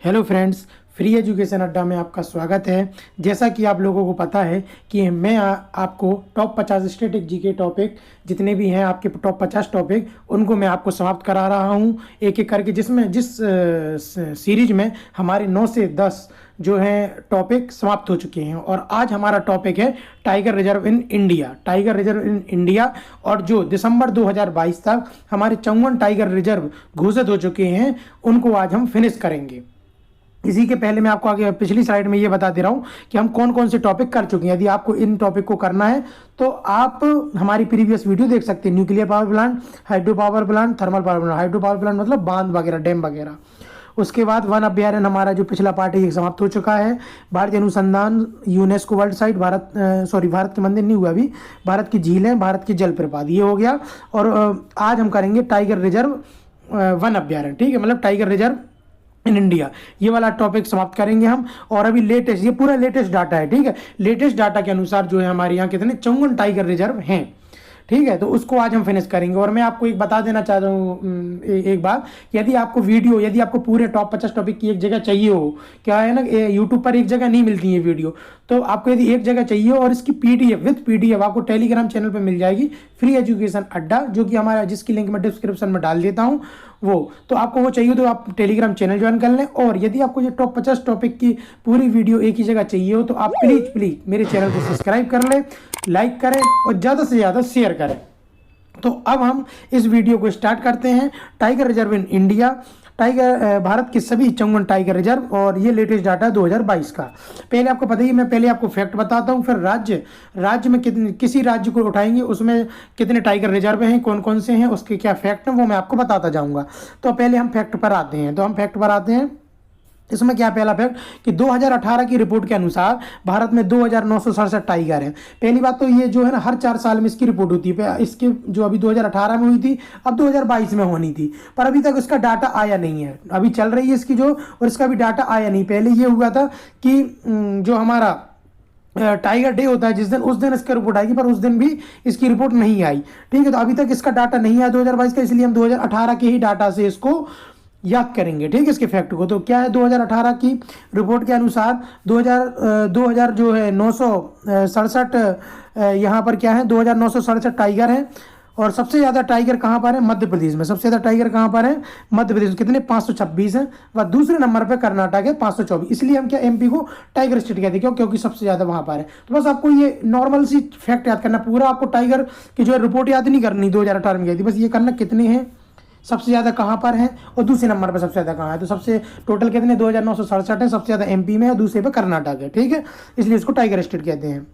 Hello friends, free education अड्डा में आपका स्वागत है। जैसा कि आप लोगों को पता है कि मैं आपको टॉप 50 स्टैटिक जीके टॉपिक जितने भी हैं, आपके टॉप 50 टॉपिक, उनको मैं आपको समाप्त करा रहा हूं एक एक करके, जिसमें जिस सीरीज में हमारे 9 से 10 जो हैं टॉपिक समाप्त हो चुके हैं। और आज हमारा टॉपिक है tiger reserve in India. Tiger reserve in India, और जो दिसंबर 2022 तक हमारे 54 टाइगर रिजर्व घोषित हो चुके हैं, उनको आज हम फिनिश करेंगे। इसी के पहले मैं आपको आगे पिछली स्लाइड में ये बता दे रहा हूँ कि हम कौन कौन से टॉपिक कर चुके हैं। यदि आपको इन टॉपिक को करना है तो आप हमारी प्रीवियस वीडियो देख सकते हैं। Nuclear power plant, hydro power plant, thermal power plant. Hydro power plant मतलब बांध वगैरह, डैम वगैरह। उसके बाद वन अभ्यारण्य, हमारा जो पिछला पार्ट है ये समाप्त हो चुका है। भारतीय अनुसंधान, यूनेस्को वर्ल्ड साइट, भारत के मंदिर नहीं हुआ अभी, भारत की झीलें, भारत की जलप्रपात, ये हो गया। और आज हम करेंगे टाइगर रिजर्व वन अभ्यारण्य, ठीक है, मतलब टाइगर रिजर्व इन इंडिया, ये वाला टॉपिक समाप्त करेंगे हम। और अभी लेटेस्ट, ये पूरा लेटेस्ट डाटा है, ठीक है। लेटेस्ट डाटा के अनुसार जो है हमारे यहाँ कितने 54 टाइगर रिजर्व हैं, ठीक है। तो उसको आज हम फिनिश करेंगे। और मैं आपको एक बता देना चाहता हूँ एक बात, यदि आपको वीडियो, यदि आपको पूरे टॉप 50 टॉपिक की एक जगह चाहिए हो, क्या है ना, यूट्यूब पर एक जगह नहीं मिलती है वीडियो, तो आपको यदि एक जगह चाहिए और इसकी पीडीएफ विद पीडीएफ आपको टेलीग्राम चैनल पर मिल जाएगी, फ्री एजुकेशन अड्डा, जो कि हमारा, जिसकी लिंक मैं डिस्क्रिप्शन में डाल देता हूँ। तो आपको वो चाहिए तो आप टेलीग्राम चैनल ज्वाइन कर लें। और यदि आपको ये टॉप 50 टॉपिक की पूरी वीडियो एक ही जगह चाहिए हो तो आप प्लीज मेरे चैनल को सब्सक्राइब कर लें, लाइक करें और ज़्यादा से ज़्यादा शेयर करें। तो अब हम इस वीडियो को स्टार्ट करते हैं। Tiger reserve in India, tiger, Bharat के सभी 54 टाइगर रिजर्व, और ये लेटेस्ट डाटा 2022 का। पहले आपको पता ही, मैं पहले आपको फैक्ट बताता हूँ, फिर राज्य में कितने, किसी राज्य को उठाएंगे उसमें कितने टाइगर रिजर्व हैं, कौन कौन से हैं, उसके क्या फैक्ट हैं, वो मैं आपको बताता जाऊँगा। तो पहले हम फैक्ट पर आते हैं। इसमें क्या पहला फैक्ट कि 2018 की रिपोर्ट के अनुसार भारत में 2967 टाइगर हैं। पहली बात तो ये जो है ना, हर 4 साल में इसकी रिपोर्ट होती है। इसके जो अभी 2018 में हुई थी, अब 2022 में होनी थी, पर अभी तक इसका डाटा आया नहीं है। अभी चल रही है इसकी जो, और इसका भी डाटा आया नहीं। पहले ये हुआ था कि जो हमारा टाइगर डे होता है जिस दिन, उस दिन इसकी रिपोर्ट आएगी, पर उस दिन भी इसकी रिपोर्ट नहीं आई, ठीक है। तो अभी तक इसका डाटा नहीं आया 2022 का, इसलिए हम 2018 के ही डाटा से इसको याद करेंगे, ठीक है, इसके फैक्ट को। तो क्या है, 2018 की रिपोर्ट के अनुसार 2000 जो है 967, यहाँ पर क्या है 2967 टाइगर हैं। और सबसे ज़्यादा टाइगर कहाँ पर है? मध्य प्रदेश में। सबसे ज़्यादा टाइगर कहाँ पर है? मध्य प्रदेश में। कितने? 526 हैं। व दूसरे नंबर पर कर्नाटक है 524। इसलिए हम क्या एमपी को टाइगर स्टेट कहते हैं, क्यों? क्योंकि सबसे ज़्यादा वहाँ पर है। तो बस आपको ये नॉर्मल सी फैक्ट याद करना, पूरा आपको टाइगर की जो है रिपोर्ट याद नहीं करनी 2018 में गई थी, बस ये करना कितने हैं, सबसे ज़्यादा कहाँ पर है, और दूसरे नंबर पर सबसे ज़्यादा कहाँ है। तो सबसे टोटल कितने? 2967 है। सबसे ज़्यादा एमपी में है, दूसरे पे कर्नाटक है, ठीक है, इसलिए इसको टाइगर स्टेट कहते हैं।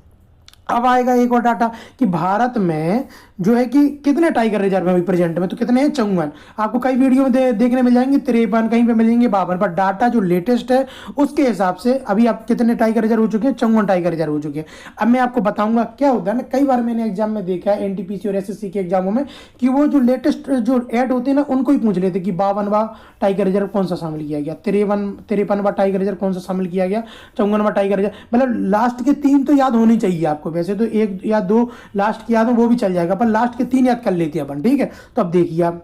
अब आएगा एक और डाटा कि भारत में जो है कि कितने टाइगर रिजर्व है अभी प्रेजेंट में, तो कितने हैं? 54। आपको कई वीडियो में देखने मिल जाएंगे 53, कहीं पे मिलेंगे 52, पर डाटा जो लेटेस्ट है उसके हिसाब से अभी आप कितने टाइगर रिजर्व हो चुके हैं? 54 टाइगर रिजर्व हो चुके हैं। अब मैं आपको बताऊंगा क्या होता है ना, कई बार मैंने एग्जाम में देखा है, एनटीपीसी और एसएससी के एग्जामों में, कि वो जो लेटेस्ट जो ऐड होते हैं ना, उनको ही पूछ लेते कि 52वां टाइगर रिजर्व कौन सा शामिल किया गया, 53वां टाइगर रिजर्व कौन सा शामिल किया गया, 54वां टाइगर रिजर्व। मतलब लास्ट के 3 तो याद होनी चाहिए आपको, वैसे तो 1 या 2 लास्ट की याद हो वो भी चल जाएगा, पर लास्ट के 3 याद कर लेते हैं अपन, ठीक है। तो अब देखिए आप,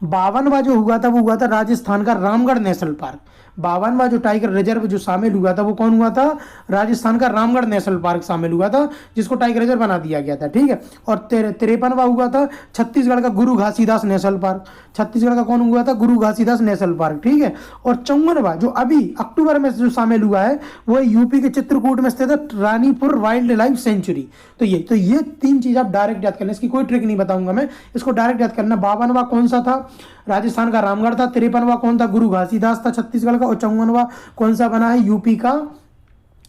52वां जो हुआ था वो हुआ था राजस्थान का रामगढ़ नेशनल पार्क। 52वां जो टाइगर रिजर्व जो शामिल हुआ था वो कौन हुआ था? राजस्थान का रामगढ़ नेशनल पार्क शामिल हुआ था, जिसको टाइगर रिजर्व बना दिया गया था, ठीक है। और 53वां हुआ था छत्तीसगढ़ का गुरु घासीदास नेशनल पार्क। छत्तीसगढ़ का कौन हुआ था? गुरु घासीदास नेशनल पार्क, ठीक है। और 54वां जो अभी अक्टूबर में जो शामिल हुआ है वो यूपी के चित्रकूट में स्थित है रानीपुर वाइल्ड लाइफ सेंचुरी। तो ये 3 चीज आप डायरेक्ट याद करना, इसकी कोई ट्रिक नहीं बताऊंगा मैं, इसको डायरेक्ट याद करना। 52वां कौन सा था? राजस्थान का रामगढ़ था। 53वां कौन था? गुरु घासीदास था छत्तीसगढ़ का। और 54वां कौन सा बना है? यूपी का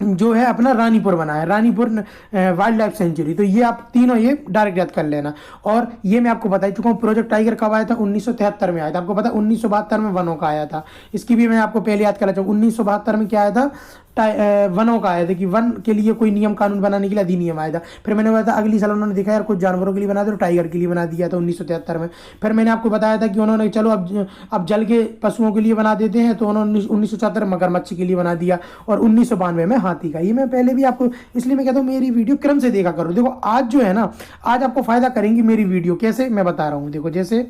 जो है अपना रानीपुर बना है, रानीपुर वाइल्ड लाइफ सेंचुरी। तो ये आप तीनों ये डायरेक्ट याद कर लेना। और ये मैं आपको बता चुका हूँ, प्रोजेक्ट टाइगर कब आया था? 1973 में आया था। आपको पता है 1972 में वनों का आया था, इसकी भी मैं आपको पहले याद करना चाहूँ। 1972 में क्या आया था? वनों का आया था, कि वन के लिए कोई नियम कानून बनाने के लिए अधिनियम आया था। फिर मैंने बताया था अगली साल उन्होंने देखा यार कुछ जानवरों के लिए बना दिया, तो टाइगर के लिए बना दिया था 1973 में। फिर मैंने आपको बताया था कि उन्होंने चलो अब जल के पशुओं के लिए बना देते हैं, तो उन्होंने 1974 मगरमच्छ के लिए बना दिया, और 1992 में हाथी का। ये मैं पहले भी आपको, इसलिए मैं कहता हूँ मेरी वीडियो क्रम से देखा करो। देखो आज जो है ना, आज आपको फायदा करेंगी मेरी वीडियो, कैसे मैं बता रहा हूँ। देखो जैसे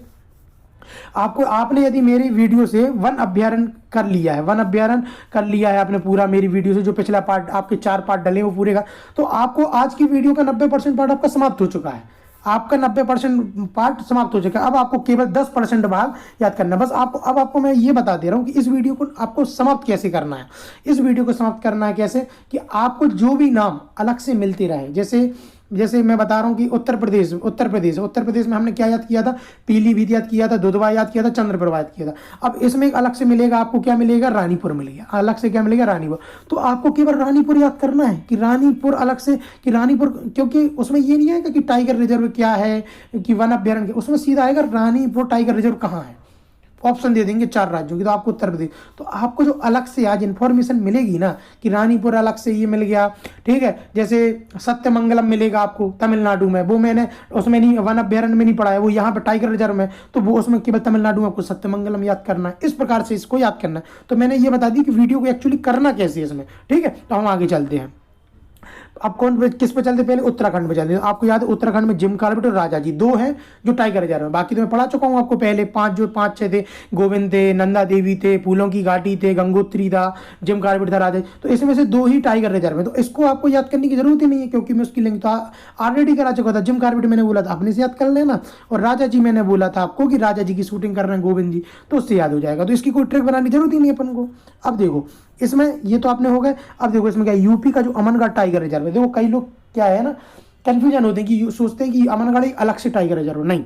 आपको आपने यदि मेरी वीडियो से वन अभ्यारण कर लिया है, वन अभ्यारण कर लिया है आपने पूरा मेरी वीडियो से, जो पिछला पार्ट आपके 4 पार्ट डले वो पूरे का, तो आपको आज की वीडियो का 90% पार्ट आपका समाप्त हो चुका है। आपका 90% पार्ट समाप्त हो चुका है। अब आपको केवल 10% भाग याद करना है। बस आपको अब आपको मैं ये बता दे रहा हूँ कि इस वीडियो को आपको समाप्त कैसे करना है। इस वीडियो को समाप्त करना है कैसे, कि आपको जो भी नाम अलग से मिलते रहे, जैसे जैसे मैं बता रहा हूँ कि उत्तर प्रदेश में हमने क्या याद किया था, पीलीभीत याद किया था, दुधवा याद किया था, चंद्रप्रभा याद किया था। अब इसमें एक अलग से मिलेगा आपको, क्या मिलेगा, रानीपुर मिलेगा। अलग से क्या मिलेगा, रानीपुर। तो आपको केवल रानीपुर याद करना है कि रानीपुर अलग से, कि रानीपुर, क्योंकि उसमें ये नहीं आएगा कि टाइगर रिजर्व क्या है, कि वन अभ्यारण्य, उसमें सीधा आएगा रानीपुर टाइगर रिजर्व कहाँ है। ऑप्शन दे देंगे 4 राज्यों की, तो आपको उत्तर प्रदेश। तो आपको जो अलग से आज इन्फॉर्मेशन मिलेगी ना, कि रानीपुर अलग से ये मिल गया, ठीक है। जैसे सत्यमंगलम मिलेगा आपको तमिलनाडु में, वो मैंने उसमें नहीं, वन अभ्यारण्य में नहीं पढ़ा है, वो यहाँ पे टाइगर रिजर्व में, तो वो उसमें केवल तमिलनाडु में आपको सत्यमंगलम याद करना है। इस प्रकार से इसको याद करना है। तो मैंने ये बता दी कि वीडियो को एक्चुअली करना कैसे है इसमें, ठीक है। तो हम आगे चलते हैं। अब किस पे चलते, पहले उत्तराखंड पे चलते हैं। आपको याद है उत्तराखंड में जिम कॉर्बेट और राजा जी 2 हैं जो टाइगर रिजर्व में। बाकी तो मैं पढ़ा चुका हूँ आपको पहले 5 6 थे, गोविंद थे, नंदा देवी थे, फूलों की घाटी थे, गंगोत्री था, जिम कॉर्बेट था, राजा। तो इसमें से 2 ही टाइगर रिजर्व है। तो इसको आपको याद करने की जरूरत ही नहीं है, क्योंकि मैं उसकी लिंक तो ऑलरेडी करा चुका था। जिम कॉर्बेट मैंने बोला था अपने से याद कर लेना, और राजा जी मैंने बोला था आपको कि राजा जी की शूटिंग कर रहे हैं गोविंद जी, तो उससे याद हो जाएगा। तो इसकी कोई ट्रिक बनाने की जरूरत ही नहीं है अपन को। अब देखो इसमें ये तो आपने हो गए। अब देखो इसमें क्या, यूपी का जो अमनगढ़ टाइगर रिजर्व है, देखो कई लोग क्या है ना, कंफ्यूजन होते हैं कि सोचते हैं कि अमनगढ़ एक अलग से टाइगर रिजर्व, नहीं,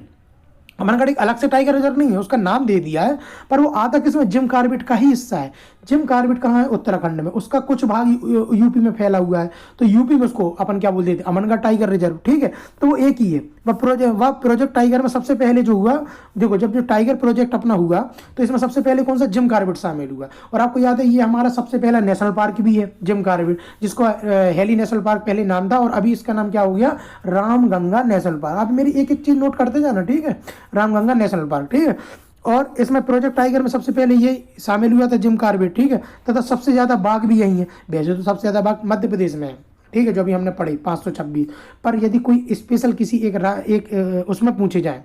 अमनगढ़ एक अलग से टाइगर रिजर्व नहीं है, उसका नाम दे दिया है, पर वो आता किसमें, जिम कॉर्बेट का ही हिस्सा है। जिम कॉर्बेट कहाँ है, उत्तराखंड में, उसका कुछ भाग यूपी में फैला हुआ है, तो यूपी में उसको अपन क्या बोलते थे, अमनगढ़ टाइगर रिजर्व, ठीक है। तो वो एक ही है। वह प्रोजेक्ट टाइगर में सबसे पहले जो हुआ, देखो जब जो टाइगर प्रोजेक्ट अपना हुआ, तो इसमें सबसे पहले कौन सा, जिम कॉर्बेट शामिल हुआ। और आपको याद है ये हमारा सबसे पहला नेशनल पार्क भी है जिम कॉर्बेट, जिसको हेली नेशनल पार्क पहले नाम था, और अभी इसका नाम क्या हो गया, रामगंगा नेशनल पार्क। आप मेरी एक एक चीज नोट करते जाना, ठीक है, रामगंगा नेशनल पार्क, ठीक है। और इसमें प्रोजेक्ट टाइगर में सबसे पहले ये शामिल हुआ था जिम कॉर्बेट, ठीक है। तथा सबसे ज्यादा बाघ भी यही है। वैसे तो सबसे ज्यादा बाघ मध्य प्रदेश में है, ठीक है, जो अभी हमने पढ़े 526। पर यदि कोई स्पेशल किसी एक उसमें पूछे जाए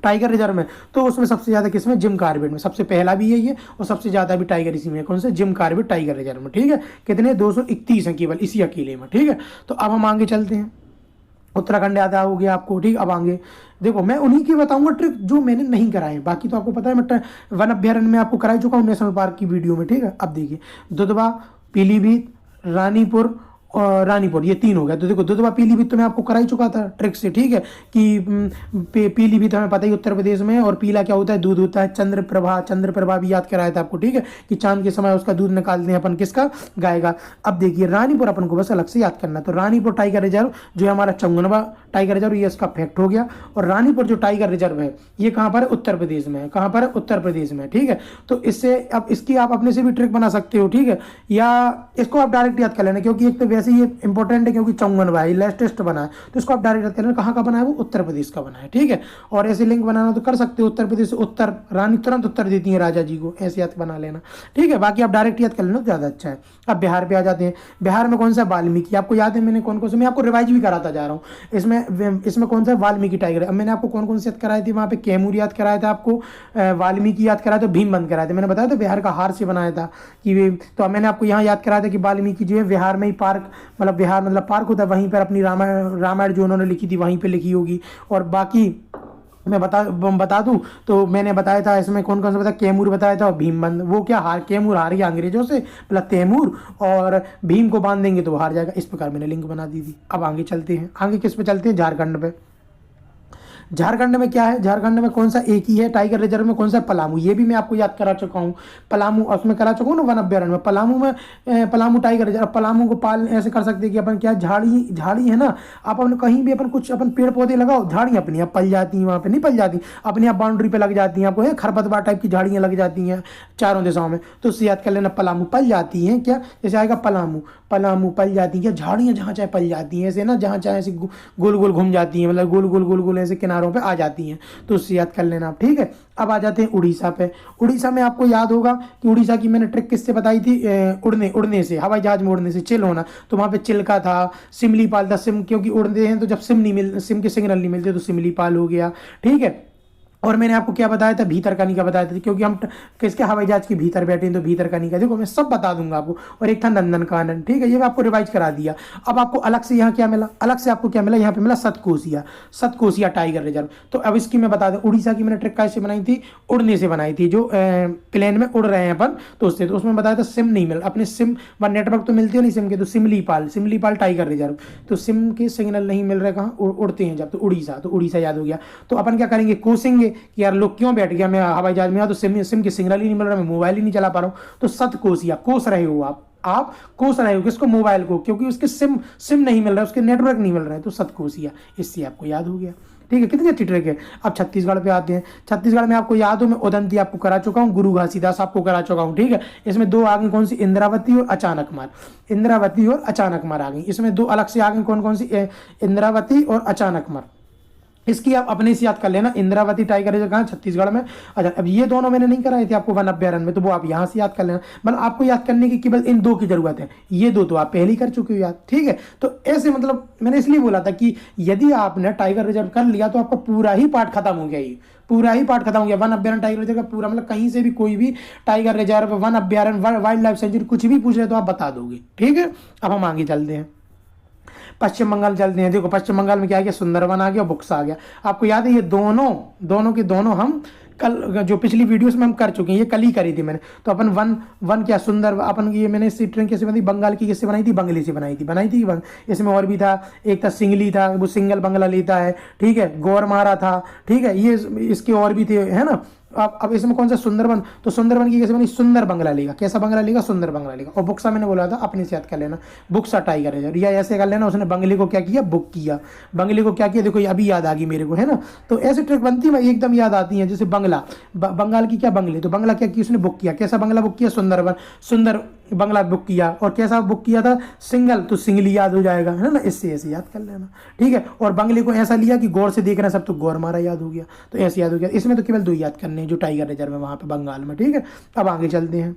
टाइगर रिजर्व में, तो उसमें सबसे ज्यादा किसमें, जिम कॉर्बेट में। सबसे पहला भी यही है और सबसे ज्यादा भी टाइगर इसी में है, कौन से, जिम कॉर्बेट टाइगर रिजर्व में, ठीक है। कितने, 231 हैं केवल इसी अकेले में, ठीक है। तो अब हम आगे चलते हैं। उत्तराखंड याद हो गया आपको, ठीक। अब आगे देखो मैं उन्हीं की बताऊंगा ट्रिक जो मैंने नहीं कराए, बाकी तो आपको पता है मैं वन अभ्यारण्य में आपको कराई चुका हूँ नेशनल पार्क की वीडियो में, ठीक है। अब देखिए दुधवा, पीलीभीत, रानीपुर और रानीपुर, ये 3 हो गया। तो देखो दुधवा पीलीभीत तो मैं आपको करा ही चुका था ट्रिक से, ठीक है, कि पीलीभीत हमें पता ही उत्तर प्रदेश में, और पीला क्या होता है, दूध होता है। चंद्रप्रभा भी याद कराया था आपको, ठीक है, कि चांद के समय उसका दूध निकालते हैं अपन, किसका, गाय का। अब देखिए रानीपुर अपन को बस अलग से याद करना। तो रानीपुर टाइगर रिजर्व जो है हमारा चंगनवा टाइगर रिजर्व, ये इसका फैक्ट हो गया। और रानीपुर जो टाइगर रिजर्व है ये कहाँ पर है, उत्तर प्रदेश में है। कहाँ पर है, उत्तर प्रदेश में, ठीक है। तो इससे अब इसकी आप अपने से भी ट्रिक बना सकते हो, ठीक है, या इसको आप डायरेक्ट याद कर लेना, क्योंकि एक तो वैसे ये इंपॉर्टेंट है, क्योंकि चौंगनवा है, लेटेस्ट बना है, तो इसको आप डायरेक्ट याद कर लेना। कहाँ का बना है, वो उत्तर प्रदेश का बना है, ठीक है। और ऐसे लिंक बनाना तो कर सकते हो, उत्तर प्रदेश से उत्तर, रानी तुरंत उत्तर देती है राजा जी को, ऐसे याद बना लेना, ठीक है। बाकी आप डायरेक्ट याद कर लेना तो ज्यादा अच्छा है। अब बिहार पे आ जाते हैं। बिहार में कौन सा, वाल्मीकि। आपको याद है मैंने कौन कौन से, मैं आपको रिवाइज भी कराता जा रहा हूँ। इसमें कौन सा, वाल्मीकि टाइगर। अब मैंने आपको कौन कौन से याद कराए थे, वहाँ पे कैमूर याद कराया था आपको, वाल्मीकि याद कराया था, भीमबंद कराया था। मैंने बताया था बिहार का हार से बनाया था कि, तो मैंने आपको यहाँ याद कराया था कि वाल्मीकि जो है बिहार में ही पार्क, मतलब बिहार मतलब पार्क होता है, वहीं पर अपनी रामायण जो उन्होंने लिखी थी वहीं पे लिखी होगी। और बाकी मैं बता दूं तो मैंने बताया था इसमें कौन कौन सा बताया, कैमूर बताया था और भीमबंद। वो क्या, कैमूर हार गया अंग्रेजों से, मतलब तैमूर, और भीम को बांध देंगे तो वो हार जाएगा। इस प्रकार मैंने लिंक बना दी थी। अब आगे चलते हैं, आगे किस पे चलते हैं, झारखंड पे। झारखंड में क्या है, झारखंड में कौन सा एक ही है टाइगर रिजर्व में, कौन सा, पलामू। ये भी मैं आपको याद करा चुका हूँ, पलामू उसमें करा चुका हूँ ना वन अभ्यारण्य में। पलामू में पलामू टाइगर रिजर्व। पलामू को पाल ऐसे कर सकते हैं कि अपन क्या, झाड़ी है ना, आप अपन कहीं भी अपन कुछ अपन पेड़ पौधे लगाओ, झाड़ी अपनी आप पल जाती हैं, वहाँ पे नहीं पल जाती, अपनी आप बाउंड्री पे लग जाती हैं, आपको खरपतवार टाइप की झाड़ियाँ लग जाती हैं चारों दिशाओं में। तो उससे याद कर लेना, पलामू पल जाती हैं क्या, जैसे आएगा पलामू, पलामू पल जाती है, झाड़ियाँ जहाँ चाहे पल जाती हैं, ऐसे ना जहाँ चाहे ऐसे गोल गोल घूम जाती हैं, मतलब गोल गोल ऐसे किनारों पे आ जाती हैं। तो उससे याद कर लेना आप, ठीक है। अब आ जाते हैं उड़ीसा पे। उड़ीसा में आपको याद होगा कि उड़ीसा की मैंने ट्रिक किससे बताई थी, उड़ने से, हवाई जहाज में उड़ने से, चिल होना। तो वहाँ पे चिल्का था, सिमलीपाल था, सिम क्योंकि उड़ते हैं तो जब सिम के सिग्नल नहीं मिलते तो सिमलीपाल हो गया, ठीक है। और मैंने आपको क्या बताया था, भीतरकनिका बताया था, क्योंकि हम किसके हवाई जहाज के भीतर बैठे हैं, तो भीतरकनिका देखो मैं सब बता दूंगा आपको। और एक था नंदनकानन, ठीक है, ये मैं आपको रिवाइज करा दिया। अब आपको अलग से यहाँ क्या मिला, अलग से आपको क्या मिला, यहाँ पे मिला सतकोसिया, सतकोसिया टाइगर रिजर्व। तो अब इसकी मैं बता दूं, उड़ीसा की मैंने ट्रिक कैसे बनाई थी, उड़ने से बनाई थी, जो प्लेन में उड़ रहे हैं अपन, तो उससे, तो उसमें बताया था सिम नहीं मिल, अपने सिम वन नेटवर्क तो मिलते हो नहीं सिम के, तो सिमलीपाल, सिमलीपाल टाइगर रिजर्व, तो सिम के सिग्नल नहीं मिल रहे कहाँ, उड़ते हैं जब, तो उड़ीसा, तो उड़ीसा याद हो गया। तो अपन क्या करेंगे, कोसेंगे कि यार लोग क्यों बैठ गया मैं हवाई जहाज में, तो सिम के सिग्नल ही नहीं मिल रहा, मैं मोबाइल ही नहीं चला पा रहा हूँ, तो सतकोसिया, कोस रहे हो आप कोस रहे हो किसको, मोबाइल को, क्योंकि उसके सिम नहीं मिल रहा है, उसके नेटवर्क नहीं मिल रहा है, तो सतकोसिया, इससे आपको याद हो गया। ठीक है, कितनी अच्छी ट्रिक है। अब छत्तीसगढ़ पे आते हैं। छत्तीसगढ़ में आपको याद हो, मैं उदंती आपको करा चुका हूँ, गुरु घासीदास आपको करा चुका हूँ। ठीक है, इसमें दो आ गई कौन सी, इंद्रावती और अचानक मार, इंद्रावती और अचानक मार आ गई। इसमें दो अलग से आ गई कौन कौन सी, इंद्रावती और अचानक मार। इसकी आप अपने से याद कर लेना, इंद्रावती टाइगर रिजर्व कहाँ, छत्तीसगढ़ में। अच्छा, अब ये दोनों मैंने नहीं कराए थे आपको वन अभ्यारण्य में, तो वो आप यहाँ से याद कर लेना। मतलब आपको याद करने की केवल इन दो की जरूरत है, ये दो तो आप पहले ही कर चुके हो याद। ठीक है, तो ऐसे मतलब मैंने इसलिए बोला था कि यदि आपने टाइगर रिजर्व कर लिया तो आपका पूरा ही पार्ट खत्म हो गया, ये पूरा ही पार्ट खत्म हो गया। वन अभ्यारण्य टाइगर रिजर्व का पूरा, मतलब कहीं से भी कोई भी टाइगर रिजर्व, वन अभ्यारण्य, वाइल्ड लाइफ सेंचुरी कुछ भी पूछ रहे तो आप बता दोगे। ठीक है, अब हम आगे चलते हैं, पश्चिम बंगाल चलते हैं। देखो पश्चिम बंगाल में क्या आ गया, सुंदरवन आ गया, बुक्सा आ गया। आपको याद है ये दोनों के दोनों हम कल जो पिछली वीडियोस में हम कर चुके हैं, ये कल ही करी थी मैंने। तो अपन वन क्या सुंदर, अपन ये मैंने इससे ट्रेन कैसे बनाई, बंगाल की किससे बनाई थी, बंगले से बनाई थी। इसमें और भी था, एक था सिंगली था, वो सिंगल बंगला लेता है। ठीक है, गौरमारा था। ठीक है, ये इसके और भी थे, है ना। अब इसमें कौन सा, सुंदरबन, तो सुंदरबन की कैसे बनी, सुंदर बंगला लेगा, कैसा बंगला लेगा, सुंदर बंगला लेगा। और बुक्सा मैंने बोला था अपने से याद कर लेना, बुक्सा टाइगर रिजर्व, या ऐसे कर लेना, उसने बंगले को क्या किया, बुक किया, बंगले को क्या किया, देखो ये अभी याद आ गई मेरे को, है ना। तो ऐसे ट्रिक बनती है एकदम याद आती है। जैसे बंगला, बंगाल की क्या, बंगले, तो बंगला क्या किया उसने, बुक किया, कैसा बंगला बुक किया, सुंदरबन, सुंदर बंगला बुक किया। और कैसा बुक किया था, सिंगल, तो सिंगली याद हो जाएगा, है ना, इससे ऐसे याद कर लेना। ठीक है, और बंगले को ऐसा लिया कि गौर से देख रहे हैं सब, तो गौर मारा याद हो गया, तो ऐसे याद हो गया। इसमें तो केवल दो याद करने हैं, जो टाइगर रिजर्व है वहाँ पे बंगाल में। ठीक है, अब आगे चलते हैं,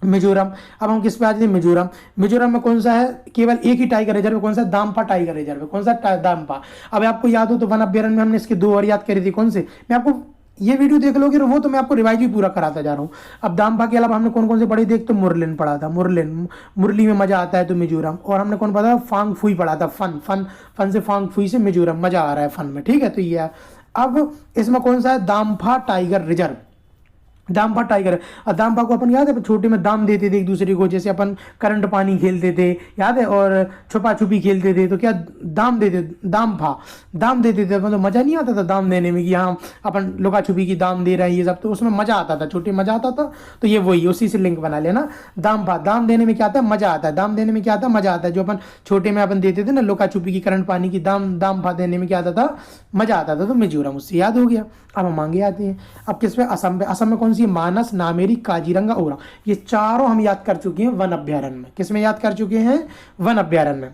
मिजोरम। अब हम किस पे आ जाते हैं, मिजोरम। मिजोरम में कौन सा है, केवल एक ही टाइगर रिजर्व, कौन सा, दाम्पा टाइगर रिजर्व है, कौन सा, दाम्पा। अब आपको याद हो तो वन अभ्यारण्य में हमने इसके दो और याद करी थी, कौन से, मैं आपको ये वीडियो देख लोगे वो तो मैं आपको रिवाइज भी पूरा कराता जा रहा हूँ। अब दाम्पा के अलावा हमने कौन कौन से पढ़े देख, तो मुरलिन पढ़ा था, मुरली में मजा आता है तो मिजोरम। और हमने कौन पढ़ा, फांग फुई पढ़ा था, फन से फांग फुई से मिजोरम, मजा आ रहा है फन में। ठीक है, तो ये अब इसमें कौन सा है, दाम्पा टाइगर रिजर्व, दाम्पा टाइगर है। और दाम्पा को अपन याद है छोटे में दाम देते थे एक दूसरे को, जैसे अपन करंट पानी खेलते थे, याद है, और छुपा छुपी खेलते थे, तो क्या दाम देते, दाम देते थे, मतलब मजा नहीं आता था दाम देने में, कि हाँ अपन लुका छुपी की दाम दे रहे हैं ये सब, तो उसमें मजा आता था, छोटे मजा आता था। तो ये वही, उसी से लिंक बना लेना, दाम्पा, दाम देने में क्या आता है, मजा आता है, दाम देने में क्या आता है, मजा आता है। जो अपन छोटे में अपन देते थे ना लुका छुपी की, करंट पानी की, दाम्पा देने में क्या आता था, मजा आता था। तो मिजोरम उससे याद हो गया। अब हम आगे आते हैं, अब किस पे, असम पे। असम में कौन सी, मानस, नामेरी, काजीरंगा, ओरांग, ये चारों हम याद कर चुके हैं वन अभ्यारण्य में। किसमें याद कर चुके हैं, वन अभ्यारण्य में।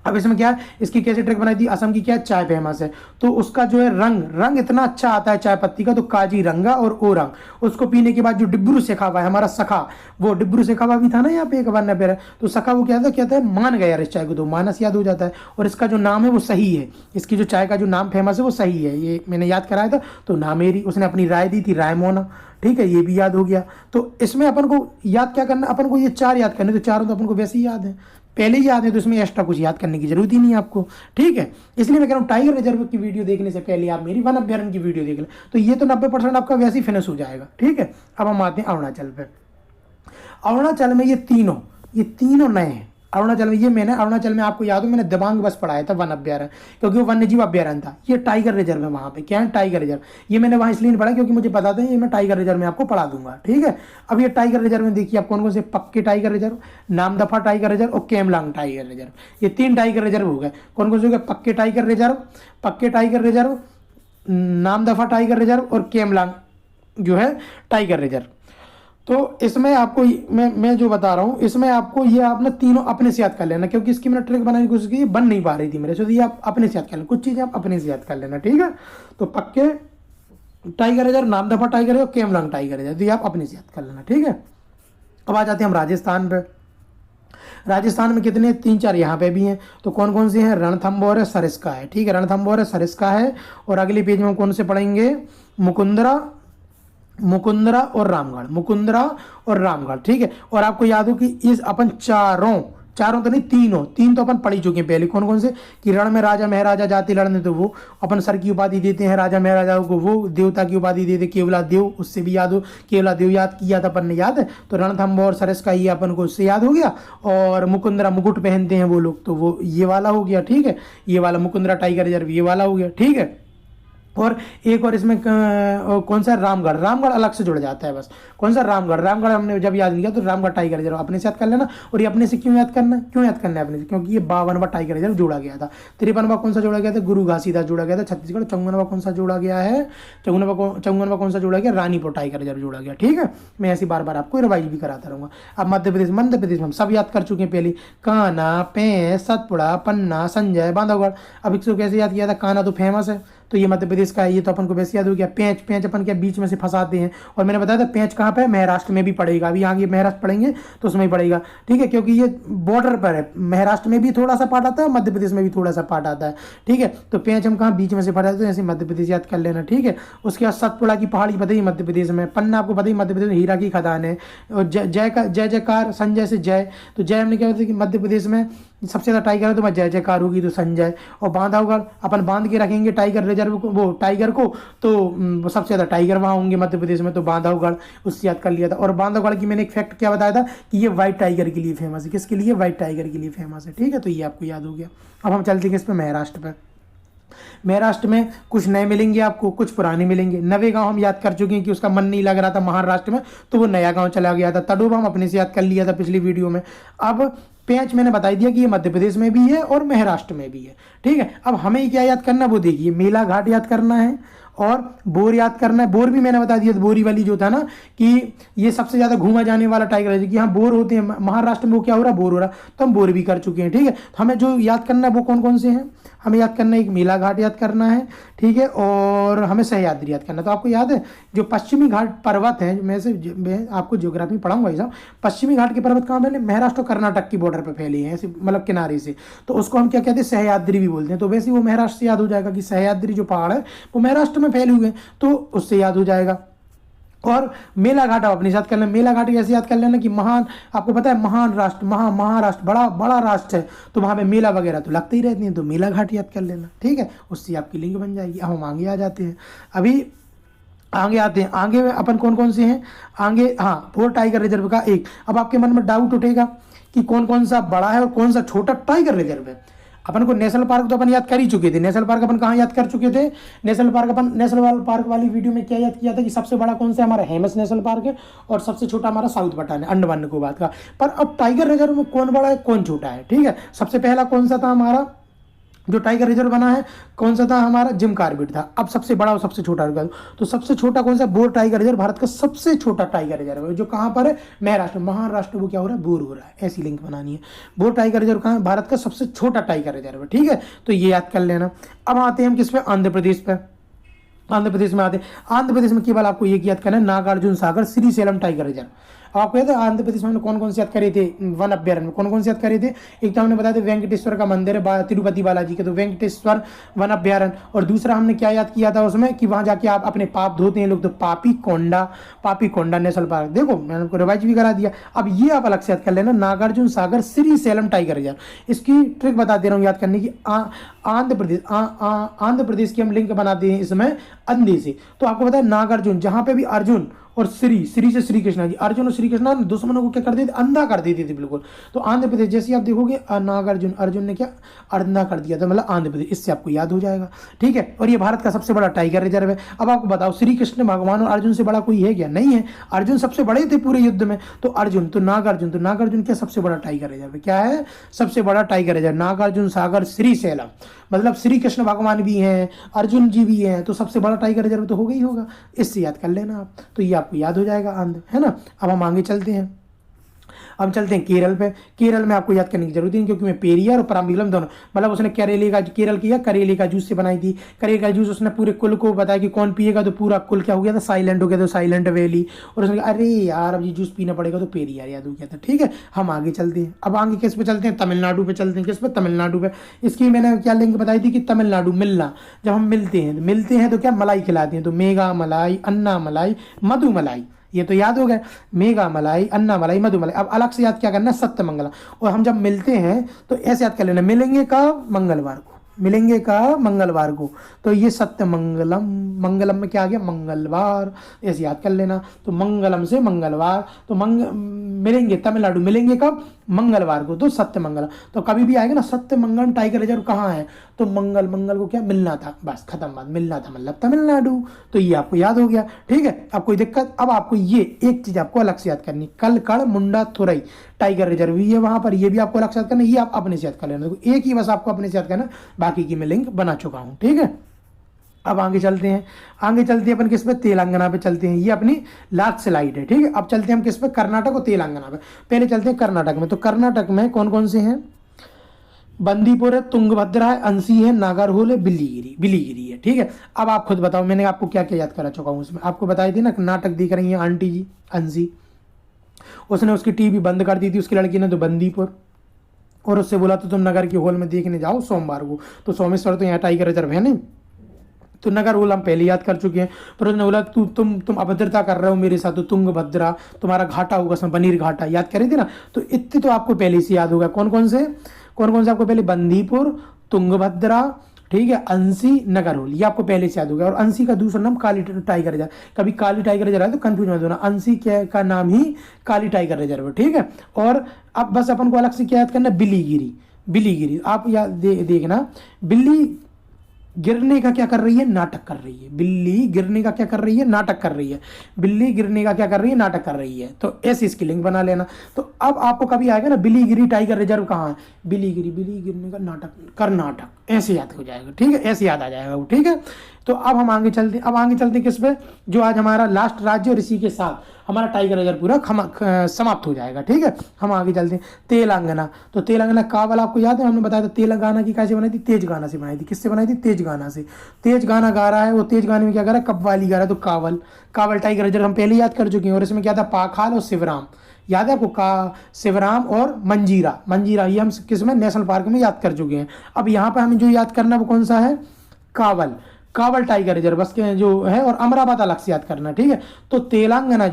अब इसमें क्या है, इसकी कैसे ट्रिक बनाई थी, असम की क्या चाय फेमस है, तो उसका जो है रंग इतना अच्छा आता है चाय पत्ती का, तो काजीरंगा और ओरांग, उसको पीने के बाद जो डिब्रू सेखावा है हमारा सखा, वो डिब्रू सेखावा भी था ना यहाँ पे एक वन अभ्यारण्य, तो सखा वो क्या था, कहता है मान गया इस चाय को, तो मानस याद हो जाता है। और इसका जो नाम है वो सही है, इसकी जो चाय का जो नाम फेमस है वो सही है, ये मैंने याद कराया था। तो नामेरी, उसने अपनी राय दी थी, रायमोना। ठीक है, ये भी याद हो गया। तो इसमें अपन को याद क्या करना, अपन को ये चार याद करने, तो चारों तो अपन को वैसे ही याद है, पहले ही याद है, तो इसमें एक्स्ट्रा कुछ याद करने की जरूरत ही नहीं है आपको। ठीक है, इसलिए मैं कह रहा हूँ टाइगर रिजर्व की वीडियो देखने से पहले आप मेरी वन अभ्यारण्य की वीडियो देख लें, तो ये तो 90% आपका वैसे ही फिनिश हो जाएगा। ठीक है, अब हम आते हैं अरुणाचल पे। अरुणाचल में ये तीनों नए हैं। अरुणाचल में, ये मैंने अरुणाचल में आपको याद हो मैंने दिबांग बस पढ़ाया था वन अभ्यारण्य, क्योंकि वो वन्यजीव अभ्यारण्य था। ये टाइगर रिजर्व है, वहाँ पे क्या है, टाइगर रिजर्व। ये मैंने वहाँ इसलिए नहीं पढ़ा क्योंकि मुझे पता था ये मैं टाइगर रिजर्व में आपको पढ़ा दूंगा। ठीक है, अब ये टाइगर रिजर्व में देखिए आप कौन कौन से, पक्के tiger reserve, Namdapha tiger reserve और केमलांग टाइगर रिजर्व, ये 3 टाइगर रिजर्व हो गए। कौन कौन से हो गए, पक्के tiger reserve, Namdapha tiger reserve और केमलांग जो है टाइगर रिजर्व। तो इसमें आपको मैं जो बता रहा हूँ, इसमें आपको ये आपने तीनों अपने से याद कर लेना, क्योंकि इसकी मैंने ट्रिक बनाने की कोशिश की, बन नहीं पा रही थी मेरे से, तो ये आप अपने से याद कर लेना, कुछ चीज़ें आप अपने से याद कर लेना। ठीक है, तो Pakke tiger reserve, Namdapha tiger reserve, Kamlang tiger reserve, तो ये आप अपने से याद कर लेना। ठीक है, अब आ जाते हैं हम राजस्थान पे। राजस्थान में कितने, 3-4 यहाँ पे भी हैं। तो कौन कौन से हैं, रणथंभौर है, सरिस्का है, ठीक है, रणथंभौर है, सरिस्का है। और अगले पेज में हम कौन से पढ़ेंगे, मुकुंदरा, मुकुंदरा और रामगढ़, मुकुंदरा और रामगढ़, ठीक है। और आपको याद हो कि इस अपन चारों तो नहीं, तीन तो अपन पढ़ ही चुके हैं पहले। कौन कौन से, कि रण में राजा महाराजा जाते लड़ने, तो वो अपन सर की उपाधि देते हैं राजा महाराजाओं को, वो देवता की उपाधि देते केवला देव, उससे भी याद हो, केवला देव याद किया था अपन ने, याद है। तो रणथंभौर और सरिस्का ये अपन को उससे याद हो गया। और मुकुंदरा मुकुट पहनते हैं वो लोग, तो वो ये वाला हो गया, ठीक है, ये वाला मुकुंदरा टाइगर रिजर्व ये वाला हो गया, ठीक है। और एक और इसमें कौन सा, रामगढ़, रामगढ़ अलग से जुड़ जाता है बस। कौन सा, रामगढ़, रामगढ़ हमने जब याद किया तो रामगढ़ टाइगर रिजर्व अपने से याद कर लेना। और ये अपने से क्यों याद करना, क्यों याद करना है अपने से, क्योंकि ये 52वां टाइगर रिजर्व जोड़ा गया था। 53वां कौन सा जोड़ा गया था, गुरु घासीदास जोड़ा गया था छत्तीसगढ़। 54वां कौन सा जोड़ा गया है, 54वां कौन सा जोड़ा गया, रानीपुर टाइगर रिजर्व जोड़ा गया, ठीक है। मैं ऐसी बार बार आपको रिवाइज भी कराता रहूंगा। अब मध्य प्रदेश में हम सब याद कर चुके हैं पहले, कान्हा, पेंच, सतपुड़ा, पन्ना, संजय, बांधवगढ़। अब इसको कैसे याद किया था, कान्हा तो फेमस है तो ये मध्य प्रदेश का है, ये तो अपन को वैसे याद हो गया। पेंच अपन क्या बीच में से फंसाते हैं। और मैंने बताया था पेंच कहाँ पे है, महाराष्ट्र में भी पड़ेगा, अभी आगे महाराष्ट्र पढ़ेंगे तो उसमें ही पड़ेगा, ठीक है, क्योंकि ये बॉर्डर पर है। महाराष्ट्र में भी थोड़ा सा पार्ट आता है, मध्य प्रदेश में भी थोड़ा सा पार्ट आता है, ठीक है। तो पेंच हम कहाँ बीच में से फंसाते हैं, ऐसे मध्य प्रदेश याद कर लेना, ठीक है। उसके बाद सतपुड़ा की पहाड़ी बताइए मध्य प्रदेश में, पन्ना आपको बताइए मध्य प्रदेश में हीरा की खदान है। और जय का जय जयकार, संजय से जय, तो जय हमने क्या बताया कि मध्य प्रदेश में सबसे ज्यादा टाइगर है तो मैं जय जयकार होगी तो संजय। और बांधवगढ़ अपन बांध के रखेंगे टाइगर रिजर्व को, वो टाइगर को, तो सबसे ज्यादा टाइगर वहां होंगे मध्य प्रदेश में, तो बांधवगढ़ उससे याद कर लिया था। और बांधवगढ़ की मैंने एक फैक्ट क्या बताया था कि ये व्हाइट टाइगर के लिए फेमस है, किसके लिए, व्हाइट टाइगर के लिए फेमस है, ठीक है। तो ये आपको याद हो गया। अब हम चलते हैं इस पे महाराष्ट्र पे। महाराष्ट्र में कुछ नए मिलेंगे आपको, कुछ पुराने मिलेंगे। नवे गांव हम याद कर चुके हैं कि उसका मन नहीं लग रहा था महाराष्ट्र में, तो वो नया गांव चला गया था। तडोबा हम अपने से याद कर लिया था पिछली वीडियो में। अब पेंच मैंने बता दिया कि ये मध्य प्रदेश में भी है और महाराष्ट्र में भी है, ठीक है। अब हमें क्या याद करना है वो देखिए, मेला घाट याद करना है और बोर याद करना है। बोर भी मैंने बता दिया, बोरी वाली जो था ना कि ये सबसे ज्यादा घूमा जाने वाला टाइगर है, कि हाँ बोर होते हैं महाराष्ट्र में, वो क्या हो रहा, बोर हो रहा, तो हम बोर भी कर चुके हैं, ठीक है। तो हमें जो याद करना है वो कौन कौन से हैं, हमें याद करना है, एक मेला घाट याद करना है, ठीक है, और हमें सह्याद्री याद करना है। तो आपको याद है जो पश्चिमी घाट पर्वत है, मैं आपको ज्योग्राफी पढ़ाऊंगा ये सब, पश्चिमी घाट के पर्वत कहाँ फैले, महाराष्ट्र और कर्नाटक की बॉर्डर पर फैले हैं, ऐसे मतलब किनारे से, तो उसको हम क्या कहते हैं, सह्याद्री भी बोलते हैं। तो वैसे वो महाराष्ट्र से याद हो जाएगा कि सह्याद्री जो पहाड़ है वो महाराष्ट्र में फैले हुए हैं, तो उससे याद हो जाएगा। और मेला घाट आप अपने साथ कर लेना। मेला घाट कैसे याद कर लेना कि महान, आपको पता है महान राष्ट्र, महाराष्ट्र बड़ा बड़ा राष्ट्र है, तो वहां पे मेला वगैरह तो लगते ही रहते हैं, तो मेला घाट याद कर लेना, ठीक है, उससे आपकी लिंक बन जाएगी। अब हम आगे आ जाते हैं, अभी आगे आते हैं। आगे में अपन कौन कौन से हैं आगे, हाँ, 4 टाइगर रिजर्व का एक। अब आपके मन में डाउट उठेगा कि कौन कौन सा बड़ा है और कौन सा छोटा टाइगर रिजर्व है। अपन को नेशनल पार्क तो अपन याद कर ही चुके थे। नेशनल पार्क अपन कहाँ याद कर चुके थे, नेशनल पार्क वाली वीडियो में क्या याद किया था कि सबसे बड़ा कौन सा हमारा हेमस नेशनल पार्क है और सबसे छोटा हमारा साउथ भटान है, अंडमान निकोबार का। पर अब टाइगर रिजर्व में कौन बड़ा है कौन छोटा है, ठीक है। सबसे पहला कौन सा था हमारा जो टाइगर रिजर्व बना है, कौन सा था हमारा, जिम कॉर्बेट था। अब सबसे बड़ा और सबसे छोटा रिजर्व, तो सबसे छोटा कौन सा, बोर टाइगर रिजर्व भारत का सबसे छोटा टाइगर रिजर्व है, जो कहाँ पर है, महाराष्ट्र वो क्या हो रहा है, बोर हो रहा है, ऐसी लिंक बनानी है। बोर टाइगर रिजर्व कहाँ है, भारत का सबसे छोटा टाइगर रिजर्व है, ठीक है, तो ये याद कर लेना। अब आते हैं हम किस पे, आंध्र प्रदेश पे। आंध्र प्रदेश में आते हैं, आंध्र प्रदेश में केवल आपको ये याद करना है, नागार्जुन सागर श्रीशैलम टाइगर रिजर्व। आपको याद है आंध्र प्रदेश में हमने कौन कौन से याद करे थे, वन अभ्यारण्य में कौन कौन से याद करे थे। एक तो हमने बताया था वेंकटेश्वर का मंदिर है तिरुपति बालाजी के, तो वेंकटेश्वर वन अभ्यारण्य। और दूसरा हमने क्या याद किया था उसमें कि वहां जाके आप अपने पाप धोते हैं लोग, तो पापी कोंडा नेशनल पार्क। देखो मैंने आपको रिवाइज भी करा दिया। अब ये आप अलग से याद कर लेना, नागार्जुन सागर श्रीशैलम टाइगर रिजर्व। इसकी ट्रिक बता दे रहा हूँ याद करने की। आंध्र प्रदेश की हम लिंक बनाते हैं इसमें अंधे से। तो आपको पता है नागार्जुन, जहां पे भी अर्जुन और श्री से श्री कृष्णा जी, अर्जुन और श्री कृष्णा दुश्मनों को क्या कर देते, अंधा कर देते थे बिल्कुल। तो आंध्र प्रदेश जैसे आप देखोगे नागार्जुन, अर्जुन ने क्या अंधा कर दिया था, मतलब आंध्र प्रदेश, इससे आपको याद हो जाएगा, ठीक है। और ये भारत का सबसे बड़ा टाइगर रिजर्व है। अब आपको बताओ श्री कृष्ण भगवान और अर्जुन से बड़ा कोई है क्या, नहीं है। अर्जुन सबसे बड़े थे पूरे युद्ध में, तो अर्जुन, तो नागार्जुन क्या सबसे बड़ा टाइगर रिजर्व है, क्या है सबसे बड़ा टाइगर रिजर्व, नागार्जुन सागर श्रीशैलम। मतलब श्री कृष्ण भगवान भी हैं, अर्जुन जी भी हैं, तो सबसे बड़ा टाइगर रिजर्व तो होगा ही होगा, इससे याद कर लेना आप, तो ये आपको याद हो जाएगा आंध्र, है ना। अब हम आगे चलते हैं। अब चलते हैं केरल पे। केरल में आपको याद करने की जरूरत नहीं, क्योंकि मैं पेरियार और पराम्बीकुलम दोनों, मतलब उसने केरल किया करेले का जूस से बनाई थी। करेले का जूस उसने पूरे कुल को बताया कि कौन पिएगा, तो पूरा कुल क्या हो गया था, साइलेंट हो गया था, साइलेंट वैली। और उसने कहा अरे यार अब ये जूस पीना पड़ेगा, तो पेरियार याद हो गया था। ठीक है, हम आगे चलते हैं। अब आगे किस पे चलते हैं, तमिलनाडु पे चलते हैं। किस पे, तमिलनाडु पे। इसकी मैंने क्या लिंक बताई थी कि तमिलनाडु मिलना, जब हम मिलते हैं तो क्या मलाई खिलाते हैं, तो मेगा मलाई, अन्ना मलाई, मधु मलाई, ये तो याद हो गया, मेगा मलाई, अन्ना मलाई, मधु मलाई। अब अलग से याद क्या करना है, सत्य मंगला। और हम जब मिलते हैं तो ऐसे याद कर लेना, मिलेंगे कब, मंगलवार को, मिलेंगे का मंगलवार को, तो ये सत्य मंगलम, मंगलम में क्या आ गया, मंगलवार, ऐसे याद कर लेना। तो मंगलम से मंगलवार, तो मिलेंगे तमिलनाडु, मिलेंगे कब, मंगलवार को, तो सत्य मंगलम। तो कभी भी आएगा ना सत्य मंगलम टाइगर रिजर्व कहाँ है, तो मंगल को क्या मिलना था, बस खत्म बात, मिलना था मतलब तमिलनाडु। तो ये आपको याद हो गया। ठीक है, अब कोई दिक्कत। अब आपको ये एक चीज आपको अलग से याद करनी, कलकड़ मुंडा थुरई टाइगर रिजर्व भी है वहां पर, ये भी आपको अलग से याद करना, ये आप अपने से याद कर लेना। तो एक ही बस आपको अपने से याद करना, बाकी की मैं लिंक बना चुका हूं। ठीक है, अब आगे चलते हैं। अपन किस पे, तेलंगाना पे चलते हैं। ये अपनी लास्ट स्लाइड है। ठीक है, अब चलते हैं हम किस पे, कर्नाटक और तेलंगाना पे। पहले चलते हैं कर्नाटक में। तो कर्नाटक में कौन कौन से हैं, बंदीपुर है, तुंगभद्रा है, अंसी है, नागरहोल है, बिलीगिरी है। ठीक है, अब आप खुद बताओ, मैंने आपको क्या क्या याद करा चुका हूँ उसमें। आपको बताई थी ना, नाटक दिख रही है आंटी जी अंसी, उसने उसकी टीवी बंद कर दी थी उसकी लड़की ने, तो बंदीपुर। और उससे बोला तो तुम नगर के हॉल में देखने जाओ सोमवार को, तो सोमेश्वर तो यहाँ टाइगर रिजर्व है नहीं, तो नगर होल हम पहले याद कर चुके हैं। पर उसने बोला तुम अभद्रता कर रहे हो मेरे साथ, तो तुंगभद्रा, तुम्हारा घाटा होगा उसमें, पनीर घाटा, याद करी थी ना। तो इतने तो आपको पहले से याद होगा, कौन कौन से आपको पहले, बंदीपुर, तुंगभद्रा, ठीक है, अंसी, नगरहोल, ये आपको पहले से याद हो गया। और अंसी का दूसरा नाम काली टाइगर रिजर्व, कभी काली टाइगर रिजर्व है तो कंफ्यूज मत होना, अंसी का नाम ही काली टाइगर रिजर्व। ठीक है, और अब बस अपन को अलग से क्या याद करना, बिलीगिरी। आप याद देखना, बिल्ली गिरने का क्या कर रही है, नाटक कर रही है। बिल्ली गिरने का क्या कर रही है, नाटक कर रही है। बिल्ली गिरने का क्या कर रही है, नाटक कर रही है। तो ऐसी इसकी लिंक बना लेना। तो अब आपको कभी आएगा ना, बिलीगिरी टाइगर रिजर्व कहाँ है, बिल्ली गिरने का नाटक, कर्नाटक, ऐसे याद हो जाएगा। ठीक है, ऐसे याद आ जाएगा वो। ठीक है, तो अब हम आगे चलते किस पे, जो आज हमारा लास्ट राज्य और इसी के साथ हमारा टाइगर रिजर्व पूरा समाप्त हो जाएगा। ठीक है, हम आगे चलते हैं, तेलंगाना। तो तेलंगाना कावल आपको याद है, हमने बताया था तेलंगाना की कैसे बनाई थी, तेज गाना से बनाई थी। किससे बनाई थी, तेज गाना से। तेज गाना गा रहा है वो, तेज गाने में क्या कर रहा है, कव्वाली गा रहा है, तो कावल टाइगर रिजर्व हम पहले याद कर चुके हैं। और इसमें क्या था, पाखाल और शिवराम, याद है आपको, शिवराम और मंजीरा, ये हम किस में, नेशनल पार्क में याद कर चुके हैं। अब यहाँ पर हमें जो याद करना वो कौन सा है, कावल टाइगर रिजर्व बस के जो है, और अमराबाद अलग से याद करना। ठीक है, तो तेलंगाना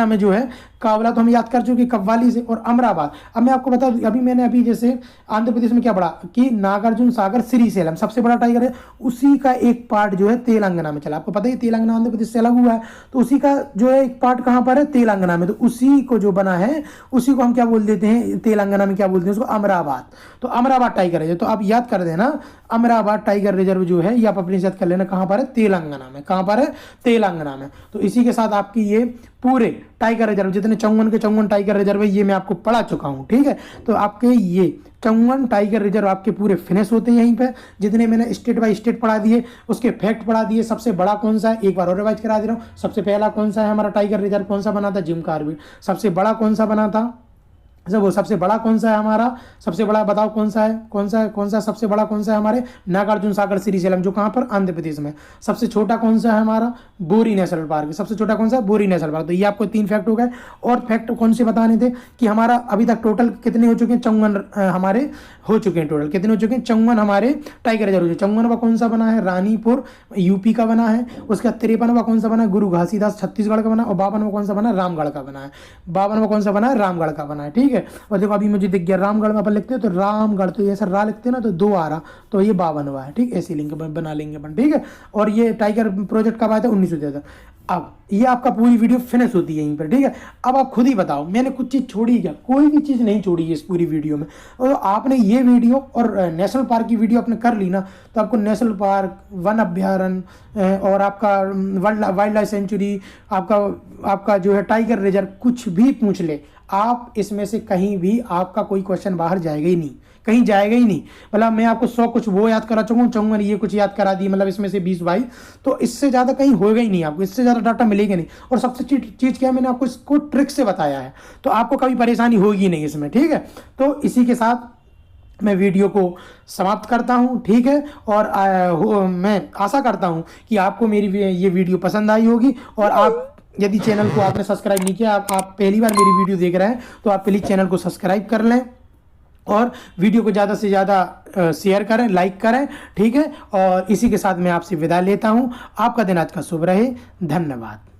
में जो है कावला तो हम याद कर चुके कव्वाली से, और अमराबाद। अब मैं आपको बता दूं, मैंने जैसे आंध्र प्रदेश में क्या पढ़ा कि नागार्जुन सागर श्रीशैलम सबसे बड़ा टाइगर है, उसी का एक पार्ट जो है तेलंगाना में चला। आपको पता है तेलंगाना आंध्र प्रदेश से अलग हुआ है, तो उसी का जो है एक पार्ट कहाँ पर है, तेलंगाना में। तो उसी को जो बना है उसी को हम क्या बोल देते हैं, तेलंगाना में क्या बोलते हैं उसको, अमराबाद। तो अमराबाद टाइगर रिजर्व, तो आप याद कर देना, अमराबाद टाइगर रिजर्व जो है ये आप अपने याद कर लेना, कहाँ पर है, तेलंगाना में। कहाँ पर है, तेलंगाना में। तो इसी के साथ आपकी ये पूरे टाइगर रिजर्व जितने 54 टाइगर रिजर्व है ये मैं आपको पढ़ा चुका हूं। ठीक है, तो आपके ये 54 टाइगर रिजर्व आपके पूरे फिनिश होते हैं यहीं पे, जितने मैंने स्टेट बाय स्टेट पढ़ा दिए, उसके फैक्ट पढ़ा दिए। सबसे बड़ा कौन सा है, एक बार और रिवाइज करा दे रहा हूँ। सबसे पहला कौन सा है हमारा टाइगर रिजर्व, कौन सा बना था, जिम कॉर्बेट। सबसे बड़ा कौन सा बना था, सबसे बड़ा कौन सा है हमारा, सबसे बड़ा बताओ कौन सा है सबसे बड़ा कौन सा है हमारे, नागार्जुन सागर श्रीशैलम, जो कहाँ पर, आंध्र प्रदेश में। सबसे छोटा कौन सा है हमारा, बोरी नेशनल पार्क, सबसे छोटा कौन सा है, बोरी नेशनल पार्क। तो ये आपको 3 फैक्ट हो गए। और फैक्ट कौन से बताने थे कि हमारा अभी तक टोटल कितने हो चुके हैं, 54 हमारे हो चुके हैं। टोटल कितने हो चुके हैं, 54 हमारे टाइगर रिजर्व। 54वां कौन सा बना है, रानीपुर यूपी का बना है। उसका 53वां कौन सा बना है, गुरु घासीदास छत्तीसगढ़ का बना। और 52वां कौन सा बना है, रामगढ़ का बना है। 52वां कौन सा बना है, रामगढ़ का बना है। ठीक है, और देखो अभी मुझे दिख गया रामगढ़ में अपन लिखते हैं तो रामगढ़, तो ये सर रा लिखते हैं ना तो 2 आ रहा, तो ये 52वां है। ठीक, ऐसी लिंक बना लेंगे अपन। ठीक है, और ये टाइगर प्रोजेक्ट कब आया था, 1973। अब ये आपका पूरी वीडियो फिनिश होती है यहीं पर। ठीक है, अब आप खुद ही बताओ मैंने कुछ चीज छोड़ी क्या, कोई भी चीज नहीं छोड़ी है इस पूरी वीडियो में। और आपने ये वीडियो और नेशनल पार्क की वीडियो आपने कर ली ना, तो आपको नेशनल पार्क, वन अभ्यारण्य और आपका वाइल्ड लाइफ सेंचुरी, आपका जो है टाइगर रिजर्व, कुछ भी पूछ ले आप, इसमें से कहीं भी आपका कोई क्वेश्चन बाहर जाएगा ही नहीं। कहीं जाएगा ही नहीं। मतलब मैं आपको 100 कुछ वो याद करा चाहूँगा ये कुछ याद करा दी, मतलब इसमें से 20-22, तो इससे ज़्यादा कहीं होएगा ही नहीं, आपको इससे ज़्यादा डाटा मिलेगा नहीं। और सबसे चीज़ क्या है, मैंने आपको इसको ट्रिक से बताया है, तो आपको कभी परेशानी होगी नहीं इसमें, ठीक है। तो इसी के साथ मैं वीडियो को समाप्त करता हूं, ठीक है। और मैं आशा करता हूं कि आपको मेरी ये वीडियो पसंद आई होगी। और आप यदि चैनल को आपने सब्सक्राइब नहीं किया, आप पहली बार मेरी वीडियो देख रहे हैं, तो आप प्लीज़ चैनल को सब्सक्राइब कर लें और वीडियो को ज़्यादा से ज़्यादा शेयर करें, लाइक करें, ठीक है। और इसी के साथ मैं आपसे विदा लेता हूं। आपका दिन आज का शुभ रहे। धन्यवाद।